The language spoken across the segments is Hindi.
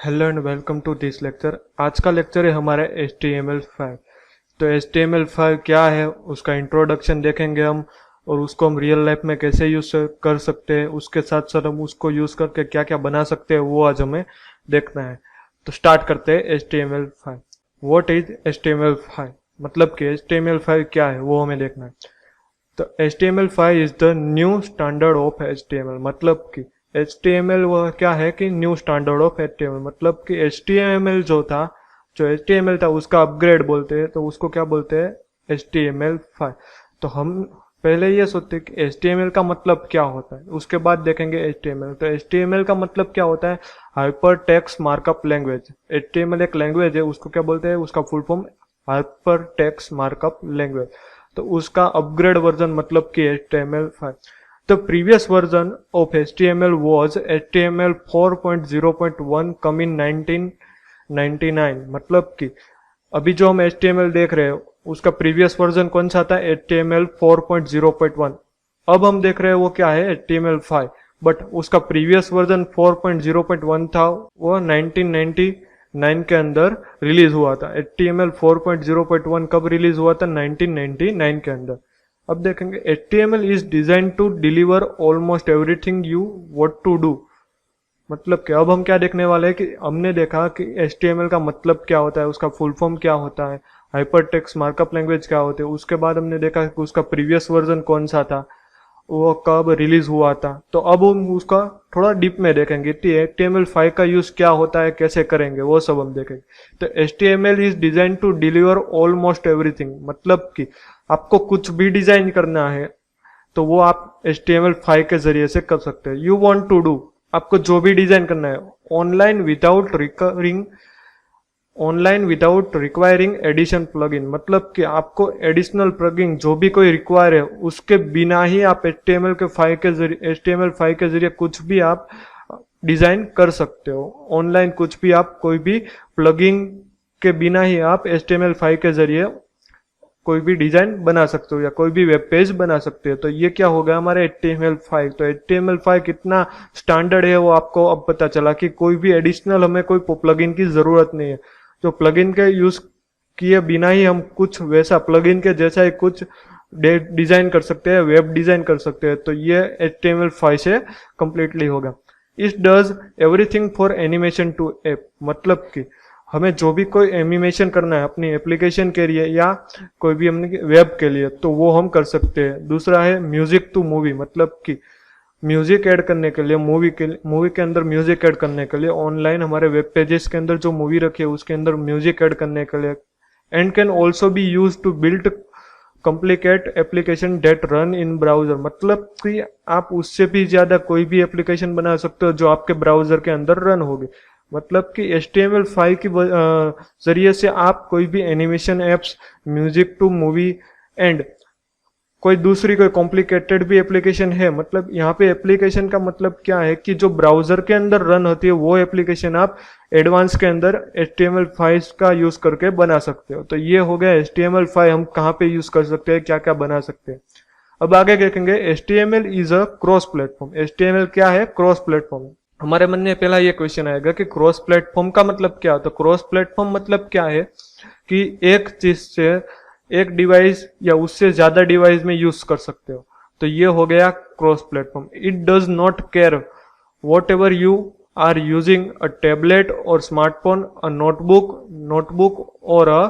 Hello and welcome to this lecture. आज का लेक्चर है हमारा HTML5। तो HTML5 क्या है उसका इंट्रोडक्शन देखेंगे हम, और उसको हम रियल लाइफ में कैसे यूज कर सकते हैं, उसके साथ साथ हम उसको यूज करके क्या क्या बना सकते हैं वो आज हमें देखना है। तो स्टार्ट करते हैं HTML5। व्हाट इज HTML5, मतलब कि HTML5 क्या है वो हमें देखना है। तो HTML5 is the new standard of HTML, मतलब कि HTML वह क्या है कि न्यू स्टैंडर्ड ऑफ HTML, मतलब कि HTML जो HTML था उसका अपग्रेड बोलते हैं, तो उसको क्या बोलते हैं HTML5। तो हम पहले ये सोचते हैं कि HTML का मतलब क्या होता है, उसके बाद देखेंगे HTML। तो HTML का मतलब क्या होता है, hyper text markup language. HTML एक लैंग्वेज है, उसको क्या बोलते हैं, उसका full form hyper text markup language. तो उसका अपग्रेड वर्जन मतलब कि HTML5। The previous version of HTML was HTML 4.0.1 come in 1999, मतलब कि अभी जो हम HTML देख रहे हैं उसका प्रीवियस वर्जन कौन सा था, HTML 4.0.1। अब हम देख रहे हैं वो क्या है, HTML5, बट उसका प्रीवियस वर्जन 4.0.1 था, वो 1999 के अंदर रिलीज हुआ था। HTML 4.0.1 कब रिलीज हुआ था, 1999 के अंदर। अब देखेंगे HTML is design to deliver almost everything you want to do, मतलब कि अब हम क्या देखने वाले हैं कि हमने देखा कि HTML का मतलब क्या होता है, उसका फुल फॉर्म क्या होता है, हाइपर टेक्स्ट मार्कअप लैंग्वेज क्या होते हैं। उसके बाद हमने देखा कि उसका प्रीवियस वर्जन कौन सा था, वो कब रिलीज हुआ था। तो अब हम उसका थोड़ा डीप में देखेंगे कि HTML5 का यूज क्या होता है, कैसे करेंगे, वो सब हम देखेंगे। तो HTML is design to deliver almost everything, मतलब कि आपको कुछ भी डिजाइन करना है तो वो आप HTML5 के जरिए से कर सकते हैं। यू वांट टू डू, आपको जो भी डिजाइन करना है online without requiring addition plugin, मतलब कि आपको एडिशनल प्लगइन जो भी कोई रिक्वायर है उसके बिना ही आप HTML5 के जरिए कुछ भी आप डिजाइन कर सकते हो। ऑनलाइन कुछ भी आप कोई भी प्लगइन के बिना ही आप HTML5 के जरिए कोई भी डिजाइन बना सकते हो या कोई भी वेब पेज बना सकते हो। तो ये क्या हो गया हमारे HTML5। तो HTML5 कितना स्टैंडर्ड है वो आपको अब पता चला कि कोई भी एडिशनल हमें कोई प्लगइन की जरूरत नहीं है। तो प्लगइन के यूज किए बिना ही हम कुछ वैसा प्लगइन के जैसा ही कुछ डिजाइन कर सकते हैं, वेब डिजाइन कर सकते हैं। तो ये HTML5 से कंप्लीटली होगा। It does everything for animation to app, मतलब कि हमें जो भी कोई एनिमेशन करना है अपनी एप्लीकेशन के लिए या कोई भी हमने वेब के लिए, तो वो हम कर सकते हैं। दूसरा है म्यूजिक टू मूवी, मतलब कि म्यूजिक ऐड करने के लिए मूवी के अंदर म्यूजिक ऐड करने के लिए, ऑनलाइन हमारे वेब पेजेस के अंदर जो मूवी रखी है उसके अंदर म्यूजिक ऐड करने के लिए। And can also be use to build complicate application that run in browser, मतलब कि आप उससे भी ज्यादा कोई भी एप्लीकेशन बना सकते हो जो आपके ब्राउजर के अंदर रन होगी। मतलब कि HTML5 की जरिए से आप कोई भी animation apps, music to movie and कोई दूसरी कोई कॉम्प्लिकेटेड भी एप्लीकेशन है, मतलब यहाँ पे एप्लीकेशन का मतलब क्या है कि जो ब्राउजर के अंदर रन होती है वो एप्लीकेशन आप एडवांस के अंदर HTML5 का यूज करके बना सकते हो। तो ये हो गया HTML5 हम कहाँ पे यूज कर सकते हैं, क्या क्या बना सकते हैं। अब आगे देखेंगे HTML is a cross platform. HTML क्या है, क्रॉस प्लेटफॉर्म। हमारे मन में पहला ये क्वेश्चन आएगा कि क्रॉस प्लेटफॉर्म का मतलब क्या होता है। क्रॉस प्लेटफॉर्म मतलब क्या है कि एक चीज से एक डिवाइस या उससे ज्यादा डिवाइस में यूज कर सकते हो। तो ये हो गया cross platform. It does not care whatever you are using a tablet और स्मार्टफोन, अ नोटबुक और अ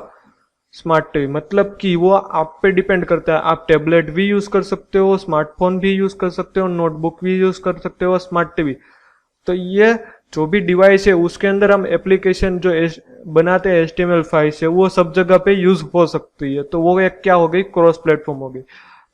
स्मार्ट टीवी, मतलब कि वो आप पे डिपेंड करता है। आप टैबलेट भी यूज कर सकते हो, स्मार्टफोन भी यूज कर सकते हो, नोटबुक भी यूज कर सकते हो, स्मार्ट टीवी। तो ये जो भी डिवाइस है उसके अंदर हम एप्लीकेशन जो बनाते हैं HTML5 से वो सब जगह पे यूज हो सकती है। तो वो एक क्या हो गई, क्रॉस प्लेटफॉर्म हो गई।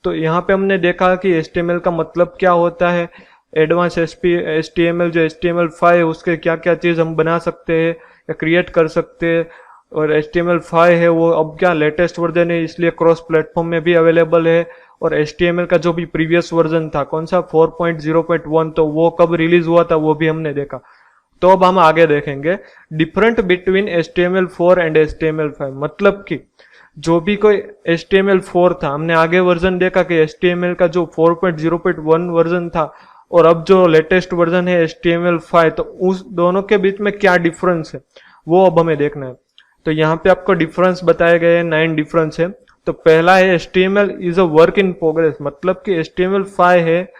तो यहाँ पे हमने देखा कि HTML का मतलब क्या होता है, एडवांस HTML जो HTML5 है उसके क्या क्या चीज हम बना सकते हैं या क्रिएट कर सकते हैं। और HTML5 है वो अब क्या लेटेस्ट वर्जन है, इसलिए क्रॉस प्लेटफॉर्म में भी अवेलेबल है। और HTML का जो भी प्रीवियस वर्जन था कौन सा, 4.0.1, तो वो कब रिलीज हुआ था वो भी हमने देखा। तो अब हम आगे देखेंगे different between HTML4 and HTML5, मतलब कि जो भी कोई HTML4 था, हमने आगे वर्जन देखा कि HTML का जो 4.0.1 वर्जन था और अब जो लेटेस्ट वर्जन है HTML5, तो उस दोनों के बीच में क्या डिफरेंस है वो अब हमें देखना है। तो यहाँ पे आपको डिफरेंस बताए गए हैं, 9 डिफरेंस है। तो पहला है HTML is a work in progress, मतलब कि HTML5 है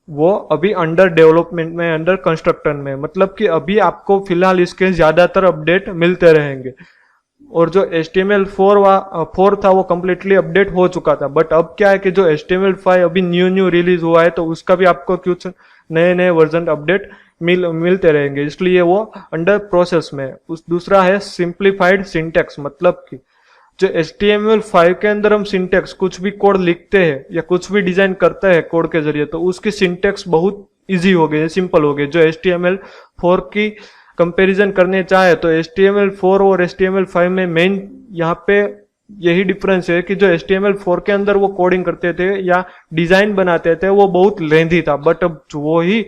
वो अभी अंडर डेवलपमेंट में, अंडर कंस्ट्रक्शन में, मतलब कि अभी आपको फिलहाल इसके ज्यादातर अपडेट मिलते रहेंगे। और जो HTML4 था वो कम्प्लीटली अपडेट हो चुका था, बट अब क्या है कि जो HTML5 अभी न्यू रिलीज हुआ है तो उसका भी आपको कुछ नए नए वर्जन अपडेट मिलते रहेंगे, इसलिए वो अंडर प्रोसेस में। उस दूसरा है सिंप्लीफाइड सिंटेक्स, मतलब कि जो HTML5 के अंदर हम सिंटेक्स कुछ भी कोड लिखते हैं या कुछ भी डिजाइन करते हैं कोड के जरिए, तो उसकी सिंटेक्स बहुत इजी हो गई, सिंपल हो गई। जो HTML4 की कंपैरिजन करने चाहे तो HTML4 और HTML5 में मेन यहाँ पे यही डिफरेंस है कि जो HTML4 के अंदर वो कोडिंग करते थे या डिजाइन बनाते थे वो बहुत लेंथी था, बट अब वो ही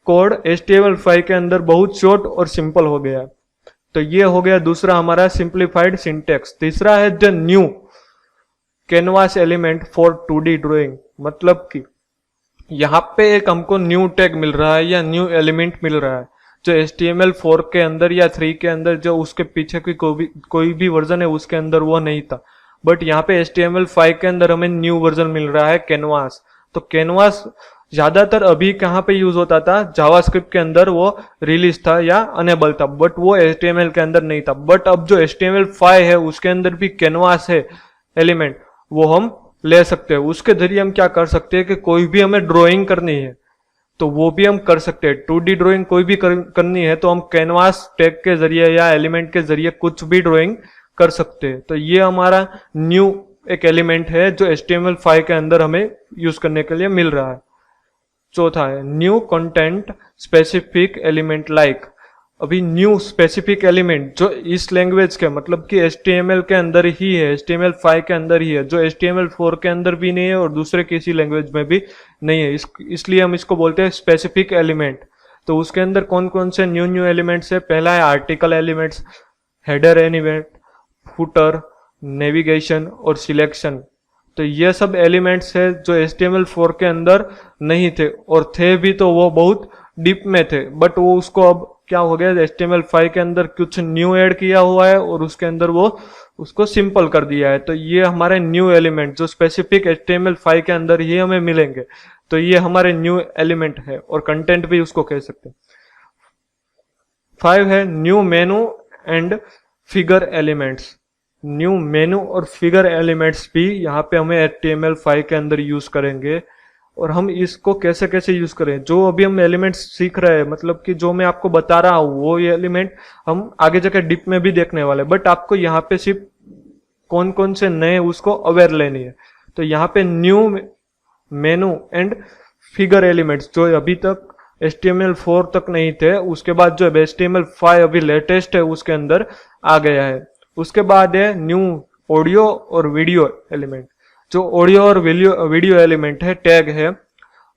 कोड HTML5 के अंदर बहुत शॉर्ट और सिंपल हो गया। तो ये हो गया दूसरा हमारा सिंप्लीफाइड सिंटेक्स। तीसरा है the new canvas element for 2D drawing, मतलब कि यहाँ पे एक हमको न्यू टैग मिल रहा है या न्यू एलिमेंट मिल रहा है जो HTML4 के अंदर या 3 के अंदर जो उसके पीछे की कोई भी वर्जन है उसके अंदर वो नहीं था, बट यहाँ पे HTML5 के अंदर हमें न्यू वर्जन मिल रहा है कैनवास। तो कैनवास ज्यादातर अभी कहाँ पे यूज होता था, जावास्क्रिप्ट के अंदर वो रिलीज था या अनेबल था, बट वो HTML के अंदर नहीं था। बट अब जो HTML5 है उसके अंदर भी कैनवास है एलिमेंट, वो हम ले सकते हैं। उसके जरिए हम क्या कर सकते हैं कि कोई भी हमें ड्राइंग करनी है तो वो भी हम कर सकते हैं। 2D ड्राइंग कोई भी करनी है तो हम कैनवास टैग के जरिए या एलिमेंट के जरिए कुछ भी ड्राइंग कर सकते हैं। तो ये हमारा न्यू एक एलिमेंट है जो HTML5 के अंदर हमें यूज करने के लिए मिल रहा है। चौथा है new content specific element like. अभी न्यू स्पेसिफिक एलिमेंट जो इस लैंग्वेज के, मतलब कि HTML के अंदर ही है, HTML5 के अंदर ही है, जो HTML4 के अंदर भी नहीं है और दूसरे किसी लैंग्वेज में भी नहीं है, इसलिए हम इसको बोलते हैं स्पेसिफिक एलिमेंट। तो उसके अंदर कौन कौन से न्यू एलिमेंट्स है? पहला है article elements, header element, footer, navigation और सिलेक्शन। तो ये सब एलिमेंट्स है जो HTML4 के अंदर नहीं थे, और थे भी तो वो बहुत डीप में थे, बट वो उसको अब क्या हो गया, HTML5 के अंदर कुछ न्यू ऐड किया हुआ है और उसके अंदर वो उसको सिंपल कर दिया है। तो ये हमारे न्यू एलिमेंट जो स्पेसिफिक HTML5 के अंदर ही हमें मिलेंगे, तो ये हमारे न्यू एलिमेंट है और कंटेंट भी उसको कह सकते हैं। 5 है new menu and figure elements. New मेनू और फिगर एलिमेंट्स भी यहाँ पे हमें HTML5 के अंदर यूज करेंगे। और हम इसको कैसे कैसे यूज करें, जो अभी हम एलिमेंट्स सीख रहे हैं, मतलब कि जो मैं आपको बता रहा हूँ वो ये एलिमेंट हम आगे जाकर डिप में भी देखने वाले, बट आपको यहाँ पे सिर्फ कौन कौन से नए उसको अवेयर लेनी है। तो यहाँ पे new menu and figure elements जो अभी तक HTML4 तक नहीं थे, उसके बाद जो HTML5 अभी लेटेस्ट है उसके अंदर आ गया है। उसके बाद है न्यू ऑडियो और वीडियो एलिमेंट। जो ऑडियो और वीडियो एलिमेंट है, टैग है,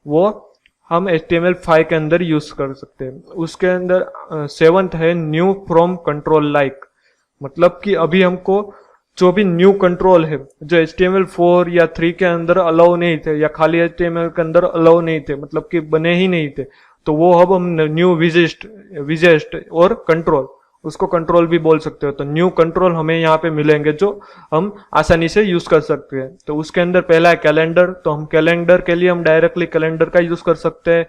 वो हम HTML5 के अंदर यूज कर सकते हैं। उसके अंदर 7th है न्यू फ्रॉम कंट्रोल लाइक, मतलब कि अभी हमको जो भी न्यू कंट्रोल है जो HTML4 या 3 के अंदर अलाउ नहीं थे या खाली HTML के अंदर अलाउ नहीं थे, मतलब कि बने ही नहीं थे, तो वो अब हम न्यू विजेस्ट और कंट्रोल, उसको कंट्रोल भी बोल सकते हो। तो न्यू कंट्रोल हमें यहाँ पे मिलेंगे जो हम आसानी से यूज कर सकते हैं। तो उसके अंदर पहला है कैलेंडर, तो हम कैलेंडर के लिए हम डायरेक्टली कैलेंडर का यूज कर सकते हैं।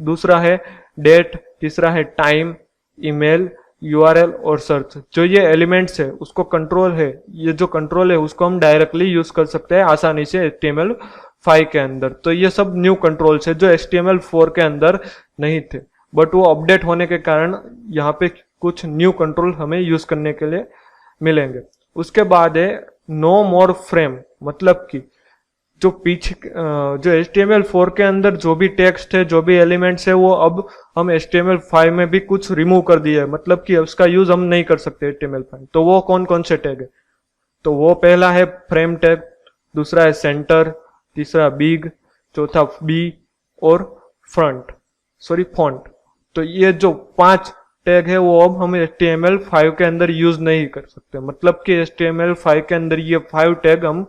दूसरा है डेट, तीसरा है टाइम, ईमेल, URL और सर्च। जो ये एलिमेंट्स है उसको कंट्रोल है, ये जो कंट्रोल है उसको हम डायरेक्टली यूज कर सकते हैं आसानी से HTML5 के अंदर। तो ये सब न्यू कंट्रोल्स है जो HTML4 के अंदर नहीं थे, बट वो अपडेट होने के कारण यहाँ पे कुछ न्यू कंट्रोल हमें यूज करने के लिए मिलेंगे। उसके बाद है नो मोर फ्रेम, मतलब कि जो पीछे जो HTML4 के अंदर जो भी टेक्स्ट है, जो भी एलिमेंट्स है, वो अब हम HTML5 में भी कुछ रिमूव कर दिया है, मतलब कि उसका यूज हम नहीं कर सकते HTML5। तो वो कौन कौन से टैग है? तो वो पहला है फ्रेम टैग, दूसरा है सेंटर, तीसरा बिग, चौथा बी और फॉन्ट। तो ये जो 5 टैग है वो अब हम HTML5 के अंदर यूज नहीं कर सकते, मतलब कि HTML5 के अंदर ये 5 टैग हम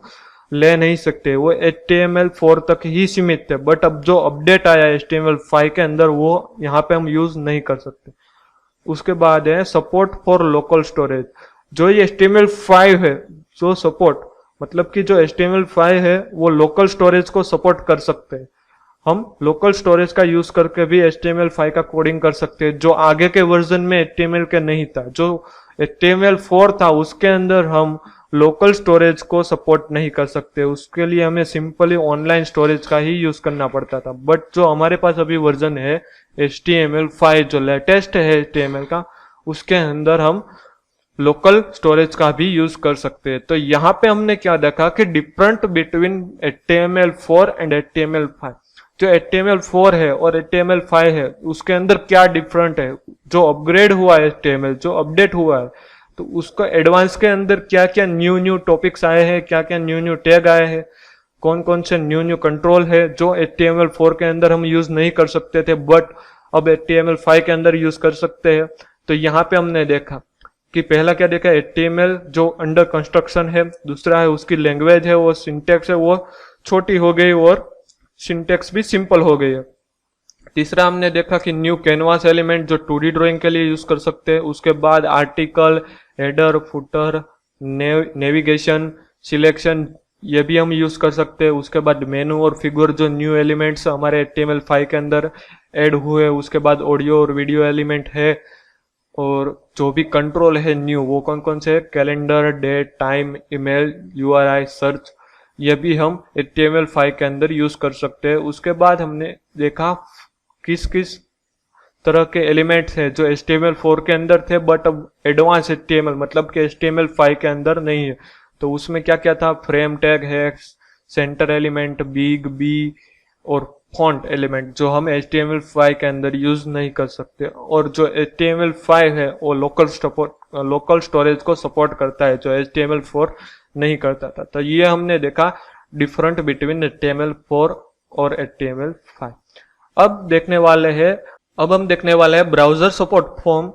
ले नहीं सकते, वो HTML4 तक ही सीमित थे। बट अब जो अपडेट आया HTML5 के अंदर वो यहाँ पे हम यूज नहीं कर सकते। उसके बाद है सपोर्ट फॉर लोकल स्टोरेज। जो ये HTML5 है, जो सपोर्ट मतलब कि जो HTML5 है वो लोकल स्टोरेज को सपोर्ट कर सकते हैं। हम लोकल स्टोरेज का यूज करके भी HTML5 का कोडिंग कर सकते हैं, जो आगे के वर्जन में HTML के नहीं था। जो HTML4 था उसके अंदर हम लोकल स्टोरेज को सपोर्ट नहीं कर सकते, उसके लिए हमें सिंपली ऑनलाइन स्टोरेज का ही यूज करना पड़ता था। बट जो हमारे पास अभी वर्जन है HTML5 जो लेटेस्ट है HTML का, उसके अंदर हम लोकल स्टोरेज का भी यूज कर सकते हैं। तो यहाँ पे हमने क्या देखा कि different between HTML4 and HTML5। जो HTML4 है और HTML5 है उसके अंदर क्या डिफरेंट है, जो अपग्रेड हुआ है HTML, जो अपडेट हुआ है, तो उसका एडवांस के अंदर क्या क्या न्यू टॉपिक्स आए हैं, क्या क्या न्यू टैग आए हैं, कौन कौन से न्यू कंट्रोल है जो HTML4 के अंदर हम यूज नहीं कर सकते थे बट अब HTML5 के अंदर यूज कर सकते हैं। तो यहाँ पे हमने देखा कि पहला क्या देखा, HTML जो अंडर कंस्ट्रक्शन है, दूसरा है उसकी लैंग्वेज है, वो सिंटेक्स है वो छोटी हो गई और सिंटेक्स भी सिंपल हो गई है। तीसरा हमने देखा कि न्यू कैनवास एलिमेंट जो 2D ड्राइंग के लिए यूज कर सकते हैं। उसके बाद article, header, footer, navigation, selection, ये भी हम यूज कर सकते हैं। उसके बाद मेनू और फिगर जो न्यू एलिमेंट्स हमारे HTML5 के अंदर ऐड हुए। उसके बाद ऑडियो और वीडियो एलिमेंट है, और जो भी कंट्रोल है न्यू वो कौन कौन से है, calendar, date, time, email, URI, search, ये भी हम HTML5 के अंदर यूज कर सकते हैं। उसके बाद हमने देखा किस किस तरह के एलिमेंट्स हैं जो HTML4 के अंदर थे बट अब एडवांस HTML मतलब कि HTML5 के अंदर नहीं है। तो उसमें क्या क्या था, फ्रेम टैग है, सेंटर एलिमेंट, बिग, बी और फॉन्ट एलिमेंट जो हम HTML5 के अंदर यूज नहीं कर सकते। और जो HTML5 है वो लोकल स्टोरेज को सपोर्ट करता है जो HTML4 नहीं करता था। तो ये हमने देखा डिफरेंट बिटवीन HTML4 और HTML5। अब हम देखने वाले हैं ब्राउजर सपोर्ट फ्रॉम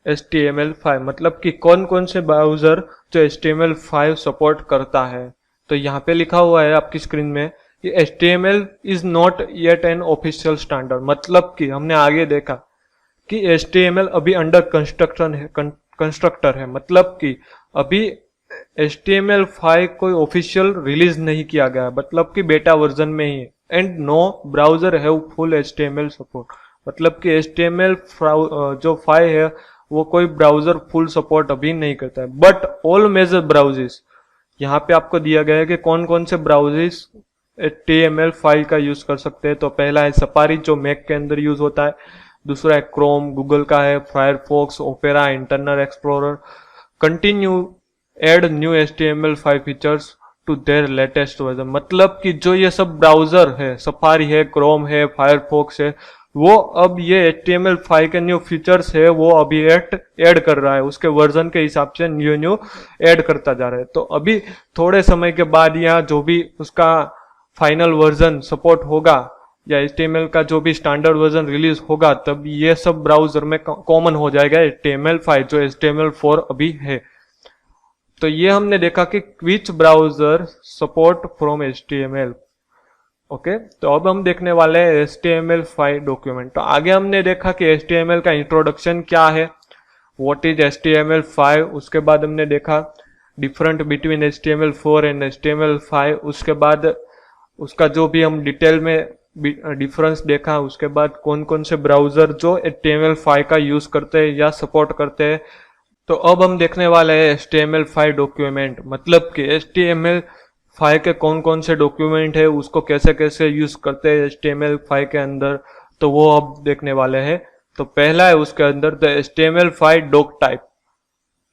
HTML5, मतलब कि कौन कौन से ब्राउजर जो HTML5 सपोर्ट करता है। तो यहाँ पे लिखा हुआ है आपकी स्क्रीन में कि HTML is not yet an official standard, मतलब कि हमने आगे देखा कि HTML अभी अंडर कंस्ट्रक्टर है, मतलब कि अभी HTML5 कोई ऑफिशियल रिलीज नहीं किया गया, मतलब कि बेटा वर्जन में ही है। And no browser have full HTML support, मतलब कि HTML जो 5 है वो कोई ब्राउजर फुल सपोर्ट अभी नहीं करता है। बट ऑल मेजर ब्राउजेस, यहाँ पे आपको दिया गया है कि कौन कौन से ब्राउजेस HTML5 का यूज कर सकते हैं। तो पहला है सफारी जो मैक के अंदर यूज होता है, दूसरा है क्रोम गूगल का है, Firefox, Opera, Internet Explorer continue add new HTML5 features to their latest version, मतलब कि जो ये सब ब्राउजर है, सफारी है, क्रोम है, फायरफॉक्स है, वो अब ये HTML5 के न्यू फीचर्स है वो अभी ऐड कर रहा है, उसके वर्जन के हिसाब से न्यू ऐड करता जा रहा है। तो अभी थोड़े समय के बाद या जो भी उसका फाइनल वर्जन सपोर्ट होगा या HTML का जो भी स्टैंडर्ड वर्जन रिलीज होगा तब ये सब ब्राउजर में कॉमन हो जाएगा HTML5 जो HTML4 अभी है। तो ये हमने देखा कि which browser support from HTML। Okay, तो अब हम देखने वाले हैं HTML5 डॉक्यूमेंट। तो आगे हमने देखा कि HTML का इंट्रोडक्शन क्या है, व्हाट इज HTML5। उसके बाद हमने देखा different between HTML4 and HTML5। उसके बाद उसका जो भी हम डिटेल में डिफरेंस देखा। उसके बाद कौन कौन से ब्राउजर जो HTML5 का यूज करते हैं या सपोर्ट करते हैं। तो अब हम देखने वाले हैं HTML5 डॉक्यूमेंट, मतलब कि HTML5 के कौन कौन से डॉक्यूमेंट है, उसको कैसे कैसे यूज करते हैं HTML5 के अंदर, तो वो अब देखने वाले हैं। तो पहला है उसके अंदर द HTML5 डॉक टाइप।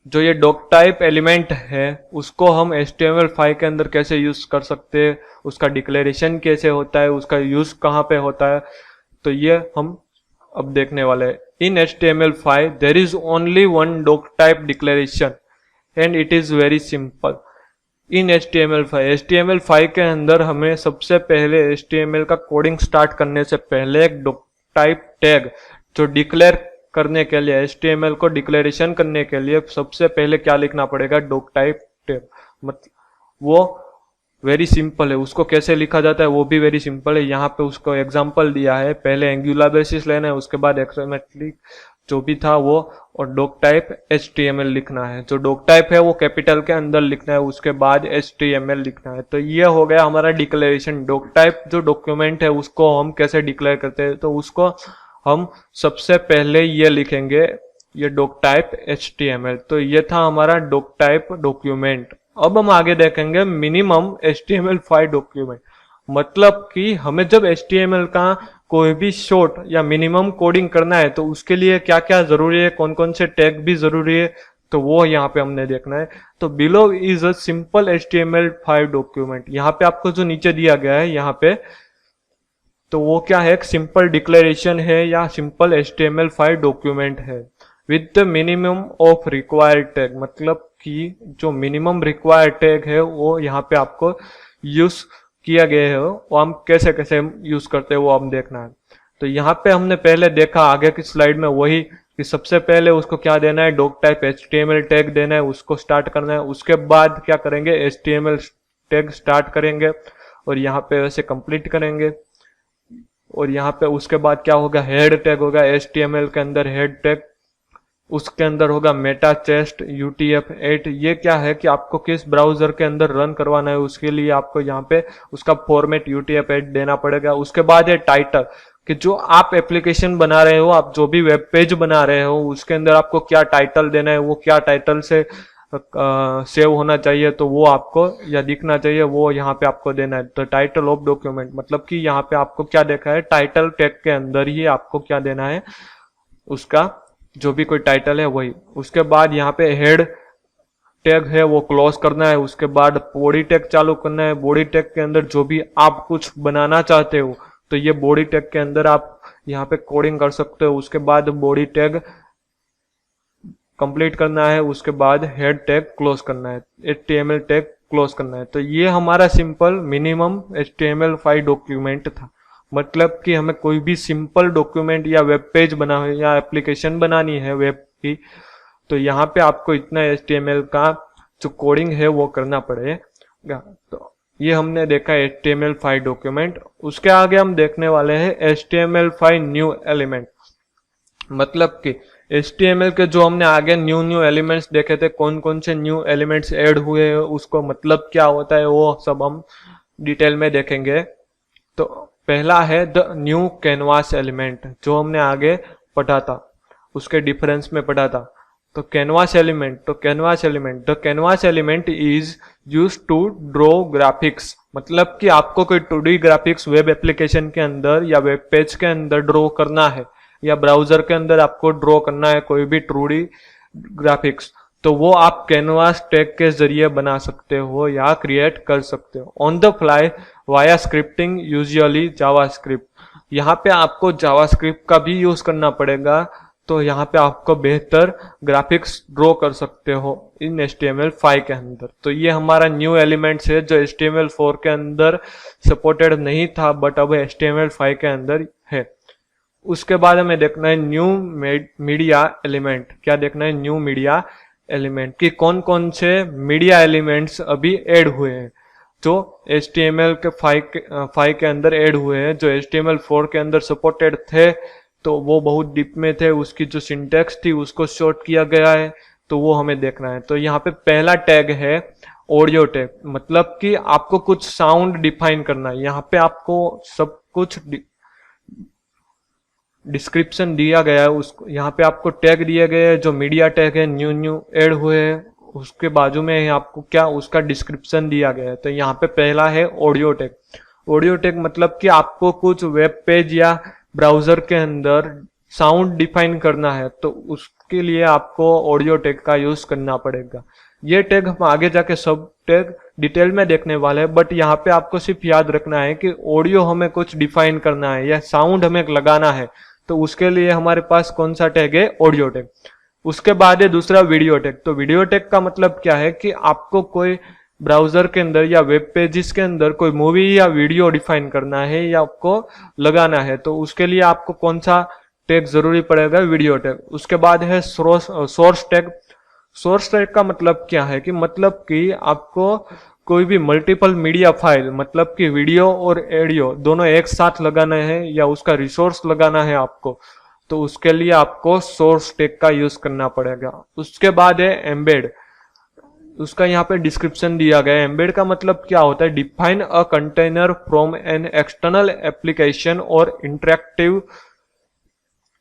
जो ये डॉक टाइप एलिमेंट है उसको हम HTML5 के अंदर कैसे यूज कर सकते हैं, उसका डिक्लेरेशन कैसे होता है, उसका यूज कहाँ पे होता है, तो ये हम अब देखने वाले हैं। इन HTML5 there is only one doc type declaration and it is very simple। In HTML5 के अंदर हमें सबसे पहले HTML का कोडिंग स्टार्ट करने से पहले एक डॉक टाइप टैग जो डिक्लेयर करने के लिए, HTML को डिक्लेरेशन करने के लिए सबसे पहले क्या लिखना पड़ेगा, डॉक टाइप टैग। मतलब वो वेरी सिंपल है। उसको कैसे लिखा जाता है वो भी वेरी सिंपल है। यहाँ पे उसको एग्जाम्पल दिया है, पहले एंगुलर बेसिस लेना है, उसके बाद एक्सोमेट्रिक जो भी था वो, और डॉक टाइप HTML लिखना है। जो डॉक टाइप है वो कैपिटल के अंदर लिखना है, उसके बाद HTML लिखना है। तो ये हो गया हमारा डिक्लेरेशन। डॉक टाइप जो डॉक्यूमेंट है उसको हम कैसे डिक्लेयर करते हैं, तो उसको हम सबसे पहले ये लिखेंगे, ये डॉक टाइप HTML। तो ये था हमारा डॉक टाइप डॉक्यूमेंट। अब हम आगे देखेंगे मिनिमम HTML5 डॉक्यूमेंट। मतलब कि हमें जब HTML का कोई भी शॉर्ट या मिनिमम कोडिंग करना है तो उसके लिए क्या क्या जरूरी है, कौन कौन से टैग भी जरूरी है, तो वो यहाँ पे हमने देखना है। तो below is a simple HTML5 document. यहाँ पे आपको जो नीचे दिया गया है यहाँ पे, तो वो क्या है, एक सिंपल डिक्लेरेशन है या सिंपल HTML5 डॉक्यूमेंट है with the minimum of required tag. मतलब कि जो मिनिमम रिक्वायर्ड टैग है वो यहाँ पे आपको यूज किया गया है, वो हम कैसे कैसे यूज करते हैं वो हम देखना है। तो यहाँ पे हमने पहले देखा आगे की स्लाइड में वही, कि सबसे पहले उसको क्या देना है, डॉक टाइप HTML टैग देना है, उसको स्टार्ट करना है। उसके बाद क्या करेंगे, HTML टैग स्टार्ट करेंगे और यहाँ पे वैसे कंप्लीट करेंगे। और यहाँ पे उसके बाद क्या होगा, हेड टैग होगा HTML के अंदर हेड टैग, उसके अंदर होगा मेटा चेस्ट UTF-8। ये क्या है कि आपको किस ब्राउजर के अंदर रन करवाना है उसके लिए आपको यहाँ पे उसका फॉर्मेट UTF-8 देना पड़ेगा। उसके बाद है टाइटल, कि जो आप एप्लीकेशन बना रहे हो, आप जो भी वेब पेज बना रहे हो उसके अंदर आपको क्या टाइटल देना है, वो क्या टाइटल से सेव होना चाहिए, तो वो आपको या दिखना चाहिए, वो यहाँ पे आपको देना है। तो टाइटल ऑफ डॉक्यूमेंट मतलब कि यहाँ पे आपको क्या देखा है, टाइटल टैग के अंदर ही आपको क्या देना है, उसका जो भी कोई टाइटल है वही। उसके बाद यहाँ पे हेड टैग है वो क्लोज करना है। उसके बाद बॉडी टैग चालू करना है। बॉडी टैग के अंदर जो भी आप कुछ बनाना चाहते हो तो ये बॉडी टैग के अंदर आप यहाँ पे कोडिंग कर सकते हो। उसके बाद बॉडी टैग कंप्लीट करना है, उसके बाद हेड टैग क्लोज करना है, HTML टैग क्लोज करना है। तो ये हमारा सिंपल मिनिमम HTML5 डॉक्यूमेंट था। मतलब कि हमें कोई भी सिंपल डॉक्यूमेंट या वेब पेज बना हो या एप्लीकेशन बनानी है वेब की, तो यहाँ पे आपको इतना HTML का जो कोडिंग है वो करना पड़ेगा। तो ये हमने देखा HTML5 डॉक्यूमेंट। उसके आगे हम देखने वाले हैं HTML5 न्यू एलिमेंट। मतलब कि HTML के जो हमने आगे न्यू एलिमेंट्स देखे थे, कौन कौन से न्यू एलिमेंट्स ऐड हुए हैं, उसको मतलब क्या होता है, वो सब हम डिटेल में देखेंगे। तो पहला है द न्यू कैनवास एलिमेंट, जो हमने आगे पढ़ा था, उसके डिफरेंस में पढ़ा था। तो canvas element, the canvas element is use to draw graphics. मतलब कि आपको कोई 2D ग्राफिक्स वेब एप्लीकेशन के अंदर या वेब पेज के अंदर ड्रॉ करना है, या ब्राउजर के अंदर आपको ड्रॉ करना है कोई भी 2D ग्राफिक्स, तो वो आप कैनवास टैग के जरिए बना सकते हो या क्रिएट कर सकते हो on the fly via scripting, usually JavaScript. यहाँ पे आपको जावास्क्रिप्ट का भी यूज करना पड़ेगा, तो यहाँ पे आपको बेहतर ग्राफिक्स ड्रॉ कर सकते हो इन HTML5 के अंदर। तो ये हमारा न्यू एलिमेंट्स है जो HTML4 के अंदर सपोर्टेड नहीं था, बट अब HTML5 के अंदर है। उसके बाद हमें देखना है न्यू मीडिया एलिमेंट। क्या देखना है, न्यू मीडिया एलिमेंट, कि कौन कौन से मीडिया एलिमेंट्स अभी ऐड हुए हैं जो HTML के 5 के अंदर ऐड हुए हैं, जो HTML4 के अंदर सपोर्टेड थे तो वो बहुत डीप में थे, उसकी जो सिंटैक्स थी उसको शॉर्ट किया गया है, तो वो हमें देखना है। तो यहाँ पे पहला टैग है ऑडियो टैग। मतलब कि आपको कुछ साउंड डिफाइन करना है। यहाँ पे आपको सब कुछ डिस्क्रिप्शन दिया गया है, उसको यहाँ पे आपको टैग दिए गए हैं जो मीडिया टैग है, न्यू ऐड हुए हैं, उसके बाजू में आपको क्या उसका डिस्क्रिप्शन दिया गया है। तो यहाँ पे पहला है ऑडियो टैग। ऑडियो टैग मतलब कि आपको कुछ वेब पेज या ब्राउजर के अंदर साउंड डिफाइन करना है, तो उसके लिए आपको ऑडियो टैग का यूज करना पड़ेगा। ये टैग हम आगे जाके सब टैग डिटेल में देखने वाले हैं, बट यहाँ पे आपको सिर्फ याद रखना है कि ऑडियो हमें कुछ डिफाइन करना है या साउंड हमें लगाना है, तो उसके लिए हमारे पास कौन सा टैग है, ऑडियो टैग। उसके बाद है दूसरा वीडियो टैग। तो वीडियो टैग का मतलब क्या है कि आपको कोई ब्राउजर के अंदर या वेब पेजेस के अंदर कोई मूवी या वीडियो डिफाइन करना है या आपको लगाना है, तो उसके लिए आपको कौन सा टैग जरूरी पड़ेगा, वीडियो टैग। उसके बाद है सोर्स टैग। सोर्स टैग का मतलब क्या है कि मतलब कि आपको कोई भी मल्टीपल मीडिया फाइल, मतलब कि वीडियो और ऑडियो दोनों एक साथ लगाना है या उसका रिसोर्स लगाना है आपको, तो उसके लिए आपको सोर्स टैग का यूज करना पड़ेगा। उसके बाद है एम्बेड, उसका यहाँ पे डिस्क्रिप्शन दिया गया है। एम्बेड का मतलब क्या होता है? Define a container from an external application और इंटरेक्टिव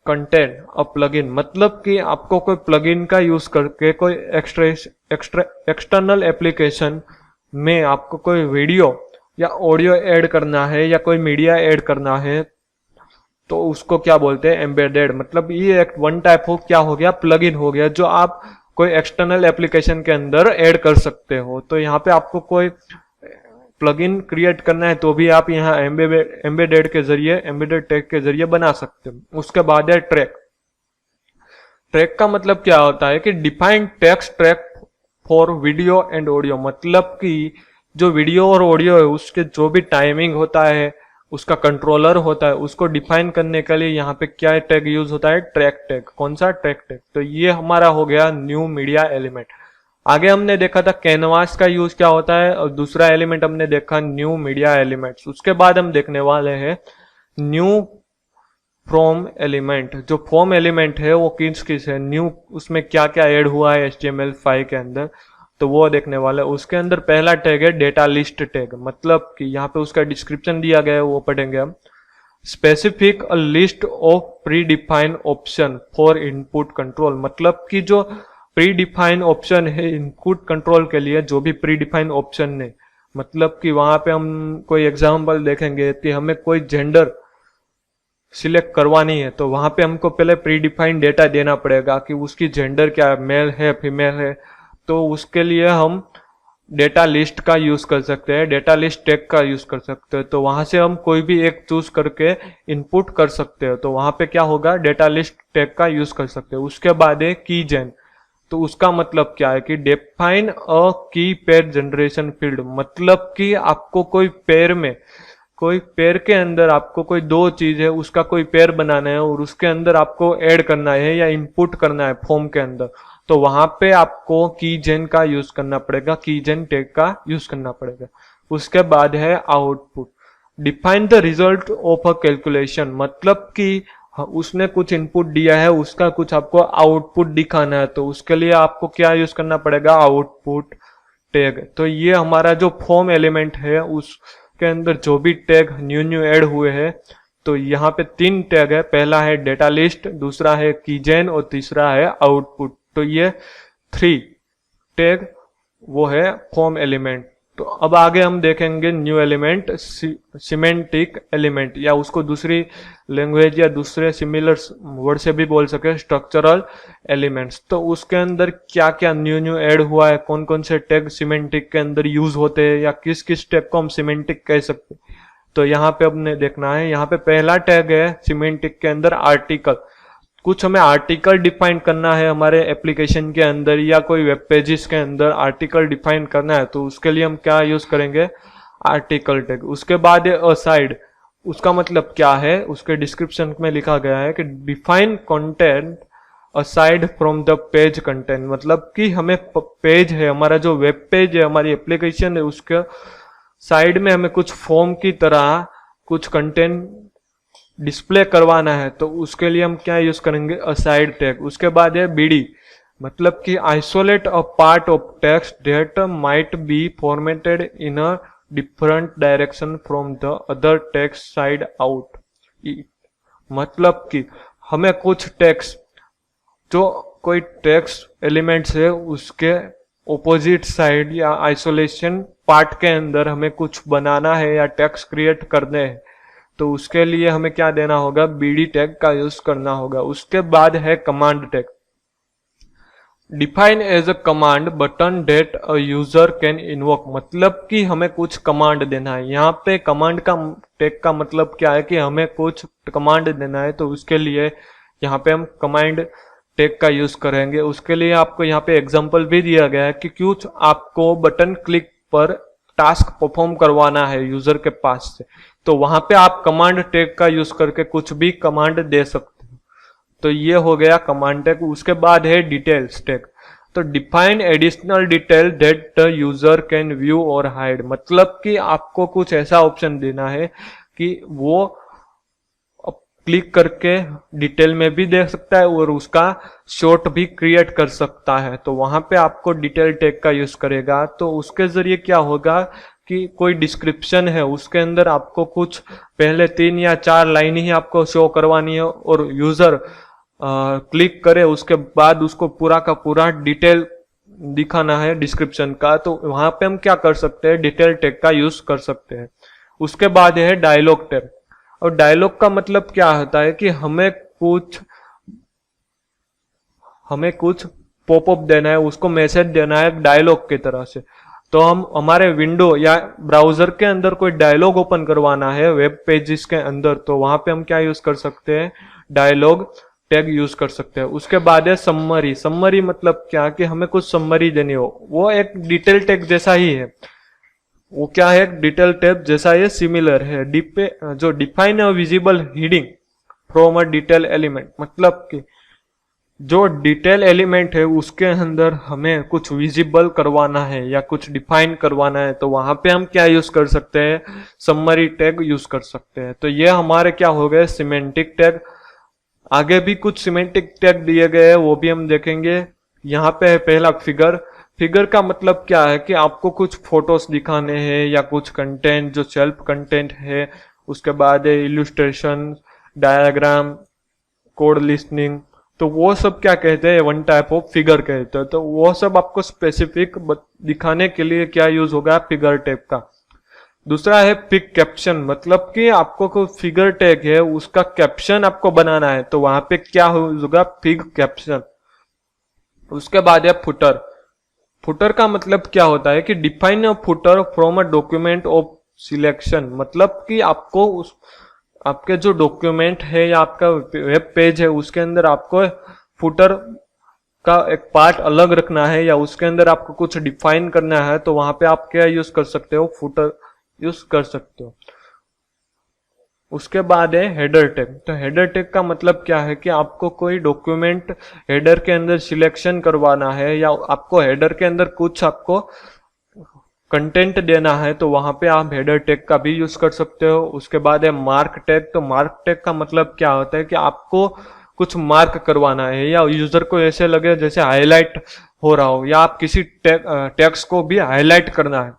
कंटेंट अ प्लगइन, मतलब कि आपको कोई प्लगइन का यूज करके कोई एक्सटर्नल एप्लीकेशन में आपको कोई वीडियो या ऑडियो ऐड करना है या कोई मीडिया ऐड करना है, तो उसको क्या बोलते हैं? एम्बेडेड। मतलब ये एक वन टाइप हो क्या हो गया? प्लगइन हो गया, जो आप कोई एक्सटर्नल एप्लीकेशन के अंदर ऐड कर सकते हो। तो यहाँ पे आपको कोई प्लगइन क्रिएट करना है तो भी आप यहाँ एम्बेडेड के जरिए, एम्बेडेड टैग के जरिए बना सकते हो। उसके बाद है ट्रैक। ट्रैक का मतलब क्या होता है कि defined text track for video and audio, मतलब कि जो वीडियो और ऑडियो है उसके जो भी टाइमिंग होता है, उसका कंट्रोलर होता है, उसको डिफाइन करने के लिए यहाँ पे क्या टैग यूज होता है? Track tag. कौन सा? Track tag. तो ये हमारा हो गया न्यू मीडिया एलिमेंट। आगे हमने देखा था कैनवास का यूज क्या होता है, और दूसरा एलिमेंट हमने देखा न्यू मीडिया एलिमेंट्स। उसके बाद हम देखने वाले हैं न्यू फ्रॉम एलिमेंट। जो फॉर्म एलिमेंट है वो किस किस है, न्यू उसमें क्या क्या ऐड हुआ है HTML5 के अंदर, तो वो देखने वाला है। उसके अंदर पहला टैग है डेटा लिस्ट टैग, मतलब कि यहाँ पे उसका डिस्क्रिप्शन दिया गया है, वो पढ़ेंगे हम। Specific a list of pre defined option for input control, मतलब कि जो प्री डिफाइंड ऑप्शन है इनपुट कंट्रोल के लिए, जो भी प्री डिफाइंड ऑप्शन है, मतलब कि वहां पे हम कोई एग्जाम्पल देखेंगे कि हमें कोई जेंडर सिलेक्ट करवानी है, तो वहां पे हमको पहले प्री डिफाइंड डेटा देना पड़ेगा कि उसकी जेंडर क्या है, मेल है फीमेल है। तो उसके लिए हम डेटा लिस्ट का यूज कर सकते हैं, डेटा लिस्ट टैग का यूज कर सकते हैं। तो वहां से हम कोई भी एक चूज करके इनपुट कर सकते हो, तो वहां पे क्या होगा? डेटा लिस्ट टैग का यूज कर सकते हो। उसके बाद है की जेन, तो उसका मतलब क्या है कि डिफाइन अ की पेयर जनरेशन फील्ड, मतलब कि आपको कोई पेयर के अंदर आपको कोई दो चीज है उसका कोई पेयर बनाना है और उसके अंदर आपको ऐड करना है या इनपुट करना है फॉर्म के अंदर, तो वहां पे आपको की जेन का यूज करना पड़ेगा, की जेन टैग का यूज करना पड़ेगा। उसके बाद है output. Define the result of a calculation, मतलब कि उसने कुछ इनपुट दिया है, उसका कुछ आपको आउटपुट दिखाना है, तो उसके लिए आपको क्या यूज करना पड़ेगा? Output tag. तो ये हमारा जो फॉर्म एलिमेंट है उसके अंदर जो भी टैग न्यू ऐड हुए हैं, तो यहाँ पे 3 टैग है। पहला है डेटा लिस्ट, दूसरा है कीजेन और तीसरा है आउटपुट। तो ये 3 टैग वो है फॉर्म एलिमेंट। तो अब आगे हम देखेंगे न्यू एलिमेंट, सिमेंटिक एलिमेंट, या उसको दूसरी लैंग्वेज या दूसरे सिमिलर वर्ड से भी बोल सके स्ट्रक्चरल एलिमेंट्स। तो उसके अंदर क्या क्या न्यू ऐड हुआ है, कौन कौन से टैग सिमेंटिक के अंदर यूज होते हैं या किस किस टैग को हम सिमेंटिक कह सकते हैं, तो यहाँ पे हमने देखना है। यहाँ पे पहला टैग है सिमेंटिक के अंदर आर्टिकल। कुछ हमें आर्टिकल डिफाइन करना है हमारे एप्लीकेशन के अंदर या कोई वेब पेजेस के अंदर आर्टिकल डिफाइन करना है, तो उसके लिए हम क्या यूज करेंगे? Article tag. उसके बाद है असाइड, उसका मतलब क्या है? उसके डिस्क्रिप्शन में लिखा गया है कि define content aside from the page content, मतलब कि हमें पेज है, हमारा जो वेब पेज है, हमारी एप्लीकेशन है, उसके साइड में हमें कुछ फॉर्म की तरह कुछ कंटेंट डिस्प्ले करवाना है, तो उसके लिए हम क्या यूज करेंगे? Aside tag. उसके बाद है बीडी, मतलब कि isolate a part of text that might be formatted in a different direction from the other text side out. मतलब कि हमें कुछ टेक्स्ट, जो कोई टेक्स्ट एलिमेंट्स है उसके ऑपोजिट साइड या आइसोलेशन पार्ट के अंदर हमें कुछ बनाना है या टेक्स्ट क्रिएट करने हैं, तो उसके लिए हमें क्या देना होगा? बीडी टैग का यूज करना होगा। उसके बाद है command tag. Define as a command button that a user can invoke, मतलब कि हमें कुछ कमांड देना है। यहाँ पे कमांड का टैग का मतलब क्या है कि हमें कुछ कमांड देना है, तो उसके लिए यहाँ पे हम कमांड टैग का यूज करेंगे। उसके लिए आपको यहाँ पे एग्जांपल भी दिया गया है कि कुछ आपको बटन क्लिक पर टास्क परफॉर्म करवाना है यूजर के पास से, तो वहां पे आप कमांड टैग का यूज करके कुछ भी कमांड दे सकते हो। तो ये हो गया कमांड टैग। उसके बाद है डिटेल्स टैग। तो define additional detail that the user can view और हाइड, मतलब कि आपको कुछ ऐसा ऑप्शन देना है कि वो क्लिक करके डिटेल में भी देख सकता है और उसका शॉट भी क्रिएट कर सकता है। तो वहां पे आपको डिटेल टैग का यूज करेगा। तो उसके जरिए क्या होगा कि कोई डिस्क्रिप्शन है उसके अंदर आपको कुछ पहले 3 या 4 लाइन ही आपको शो करवानी है और यूजर क्लिक करे उसके बाद उसको पूरा का पूरा डिटेल दिखाना है डिस्क्रिप्शन का। तो वहां पे हम क्या कर सकते हैं, डिटेल टैग का यूज कर सकते हैं। उसके बाद है डायलॉग टैग। और डायलॉग का मतलब क्या होता है कि हमें कुछ पॉपअप देना है, उसको मैसेज देना है डायलॉग की तरह से। तो हम हमारे विंडो या ब्राउजर के अंदर कोई डायलॉग ओपन करवाना है वेब पेजेस के अंदर, तो वहां पे हम क्या यूज कर सकते हैं, डायलॉग टैग यूज कर सकते हैं। उसके बाद है समरी। समरी मतलब क्या कि हमें कुछ समरी देनी हो, वो एक डिटेल टैग जैसा ही है। वो क्या है, डिटेल टैग जैसा ये सिमिलर है। जो define a visible heading from a detail element, मतलब कि जो डिटेल एलिमेंट है उसके अंदर हमें कुछ विजिबल करवाना है या कुछ डिफाइन करवाना है, तो वहां पे हम क्या यूज कर सकते हैं, समरी टैग यूज कर सकते हैं। तो ये हमारे क्या हो गए, सिमेंटिक टैग। आगे भी कुछ सिमेंटिक टैग दिए गए हैं, वो भी हम देखेंगे। यहाँ पे है पहला फिगर। फिगर का मतलब क्या है कि आपको कुछ फोटोज दिखाने हैं या कुछ कंटेंट जो सेल्फ कंटेंट है। उसके बाद है इल्यूस्ट्रेशन, डायग्राम, कोड लिस्निंग। तो वो सब क्या कहते हैं, वन टाइप ऑफ फिगर कहते हैं। तो वो सब आपको स्पेसिफिक दिखाने के लिए क्या यूज होगा, फिगर टैग का। दूसरा है पिक कैप्शन, मतलब कि आपको कोई फिगर टैग है उसका कैप्शन आपको बनाना है, तो वहां पे क्या होगा, पिक कैप्शन। उसके बाद है फुटर। फुटर का मतलब क्या होता है कि define a footer from a document of selection, मतलब कि आपको उस आपके जो डॉक्यूमेंट है या आपका वेब पेज है उसके अंदर आपको फुटर का एक पार्ट अलग रखना है या उसके अंदर आपको कुछ डिफाइन करना है, तो वहां पे आप क्या यूज कर सकते हो, फुटर यूज कर सकते हो। उसके बाद है हेडर टैग। तो हेडर टैग का मतलब क्या है कि आपको कोई डॉक्यूमेंट हेडर के अंदर सिलेक्शन करवाना है या आपको हेडर के अंदर कुछ आपको कंटेंट देना है, तो वहां पे आप हेडर टैग का भी यूज कर सकते हो। उसके बाद है मार्क टैग। तो मार्क टैग का मतलब क्या होता है कि आपको कुछ मार्क करवाना है या यूजर को ऐसे लगे जैसे हाईलाइट हो रहा हो, या आप किसी टेक्स्ट को भी हाईलाइट करना है,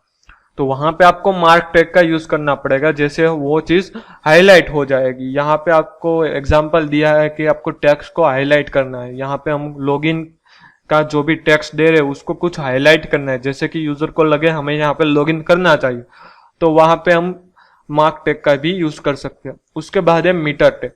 तो वहां पे आपको मार्क टैग का यूज करना पड़ेगा, जैसे वो चीज हाईलाइट हो जाएगी। यहाँ पे आपको एग्जांपल दिया है कि आपको टेक्स्ट को हाईलाइट करना है। यहाँ पे हम लॉगिन का जो भी टेक्स्ट दे रहे हैं उसको कुछ हाईलाइट करना है, जैसे कि यूजर को लगे हमें यहाँ पे लॉगिन करना चाहिए, तो वहां पे हम मार्क टैग का भी यूज कर सकते हैं। उसके बाद है मीटर टैग।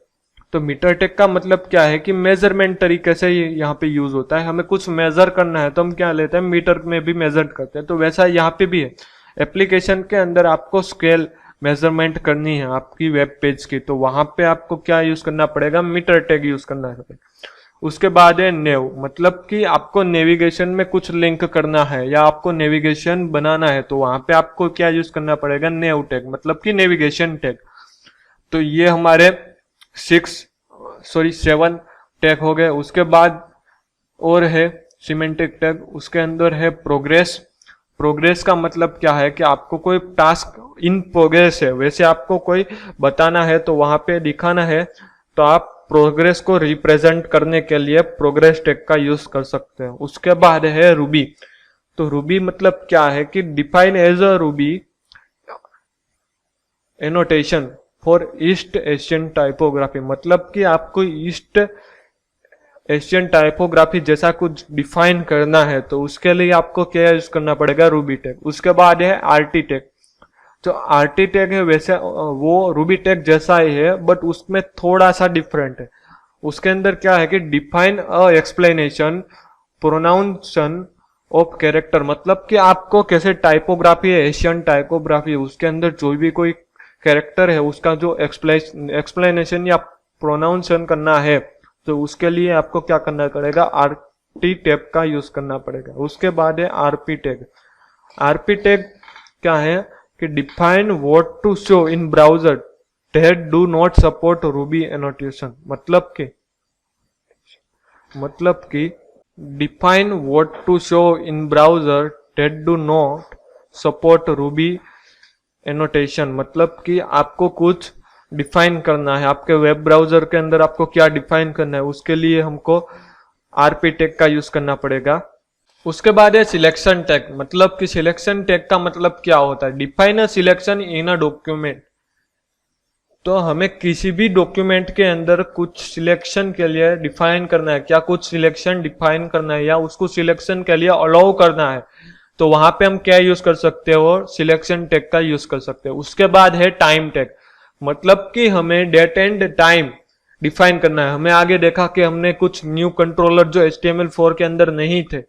तो मीटर टैग का मतलब क्या है कि मेजरमेंट तरीके से यहाँ पे यूज होता है। हमें कुछ मेजर करना है तो हम क्या लेते हैं, मीटर में भी मेजर करते हैं। तो वैसा यहाँ पे भी है, एप्लीकेशन के अंदर आपको स्केल मेजरमेंट करनी है आपकी वेब पेज की, तो वहां पे आपको क्या यूज करना पड़ेगा, मीटर टैग यूज करना है। उसके बाद है नेव, मतलब कि आपको नेविगेशन में कुछ लिंक करना है या आपको नेविगेशन बनाना है, तो वहां पे आपको क्या यूज करना पड़ेगा, नेव टैग, मतलब कि नेविगेशन टैग। तो ये हमारे 7 टैग हो गए। उसके बाद और है सिमेंटिक टैग, उसके अंदर है प्रोग्रेस। प्रोग्रेस का मतलब क्या है कि आपको कोई टास्क इन प्रोग्रेस है, वैसे आपको कोई बताना है तो वहां पे दिखाना है, तो आप प्रोग्रेस को रिप्रेजेंट करने के लिए प्रोग्रेस टैग का यूज कर सकते हैं। उसके बाद है रूबी। तो रूबी मतलब क्या है कि define as a ruby annotation for East Asian typography, मतलब कि आपको ईस्ट एशियन टाइपोग्राफी जैसा कुछ डिफाइन करना है, तो उसके लिए आपको क्या यूज करना पड़ेगा, रूबी टैग। उसके बाद है आरटी टैग। जो आरटी टैग है वैसे वो रूबी टैग जैसा ही है, बट उसमें थोड़ा सा डिफरेंट है। उसके अंदर क्या है कि define a explanation pronunciation of character, मतलब कि आपको कैसे टाइपोग्राफी है, एशियन टाइपोग्राफी, उसके अंदर जो भी कोई कैरेक्टर है उसका जो एक्सप्लेनेशन या प्रोनाउंसन करना है, तो उसके लिए आपको क्या करना पड़ेगा, आरटी टैग का यूज करना पड़ेगा। उसके बाद है आरपी टैग। आरपी टैग क्या है कि define what to show in browser that do not support ruby annotation, मतलब कि define what to show in browser that do not support ruby annotation, मतलब कि आपको कुछ डिफाइन करना है आपके वेब ब्राउजर के अंदर, आपको क्या डिफाइन करना है, उसके लिए हमको आरपी टैग का यूज करना पड़ेगा। उसके बाद है सिलेक्शन टैग, मतलब कि सिलेक्शन टैग का मतलब क्या होता है, define a selection in a document. तो हमें किसी भी डॉक्यूमेंट के अंदर कुछ सिलेक्शन के लिए डिफाइन करना है, क्या कुछ सिलेक्शन डिफाइन करना है या उसको सिलेक्शन के लिए अलाउ करना है, तो वहां पे हम क्या यूज कर सकते हो, सिलेक्शन टैग का यूज कर सकते हो। उसके बाद है टाइम टैग, मतलब कि हमें डेट एंड टाइम डिफाइन करना है। हमें आगे देखा कि हमने कुछ न्यू कंट्रोलर जो HTML4 के अंदर नहीं थे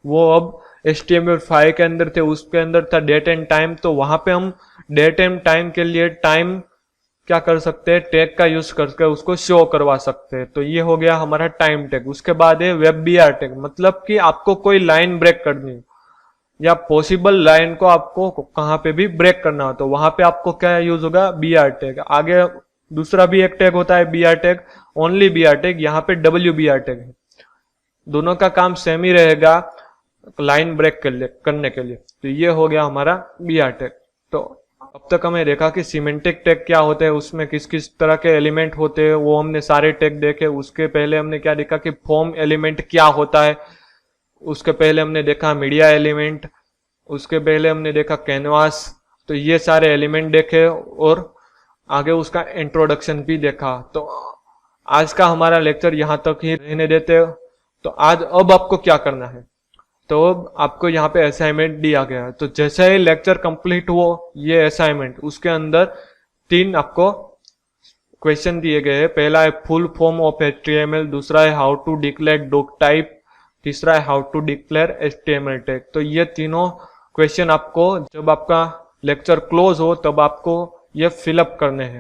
वो अब HTML5 के अंदर थे, उसके अंदर था डेट एंड टाइम, तो वहां पे हम डेट एंड टाइम के लिए टाइम क्या कर सकते हैं, टैग का यूज करके उसको शो करवा सकते हैं। तो ये हो गया हमारा टाइम टैग। उसके बाद है वेब BR टैग, मतलब कि आपको कोई लाइन ब्रेक करनी हो या पॉसिबल लाइन को आपको कहां पे भी ब्रेक करना हो, तो वहां पे आपको क्या यूज होगा, BR टैग। आगे दूसरा भी एक टैग होता है BR tag, only BR tag, यहाँ पे WBR टैग है। दोनों का काम सेम ही रहेगा लाइन ब्रेक करने के लिए। तो ये हो गया हमारा BR टैग। तो अब तक हमें देखा कि सिमेंटिक टैग क्या होते हैं, उसमें किस किस तरह के एलिमेंट होते हैं, वो हमने सारे टैग देखे। उसके पहले हमने क्या देखा कि फॉर्म एलिमेंट क्या होता है, उसके पहले हमने देखा मीडिया एलिमेंट, उसके पहले हमने देखा कैनवास। तो ये सारे एलिमेंट देखे और आगे उसका इंट्रोडक्शन भी देखा। तो आज का हमारा लेक्चर यहाँ तक ही रहने देते हो। तो आज अब आपको क्या करना है, तो अब आपको यहाँ पे असाइनमेंट दिया गया है। तो जैसे ही लेक्चर कंप्लीट हो ये असाइनमेंट, उसके अंदर 3 आपको क्वेश्चन दिए गए हैं। पहला है फुल फॉर्म ऑफ HTML, दूसरा है how to declare doc type, तीसरा है how to declare HTML tag. तो ये तीनों क्वेश्चन आपको जब आपका लेक्चर क्लोज हो तब आपको ये फिलअप करने हैं।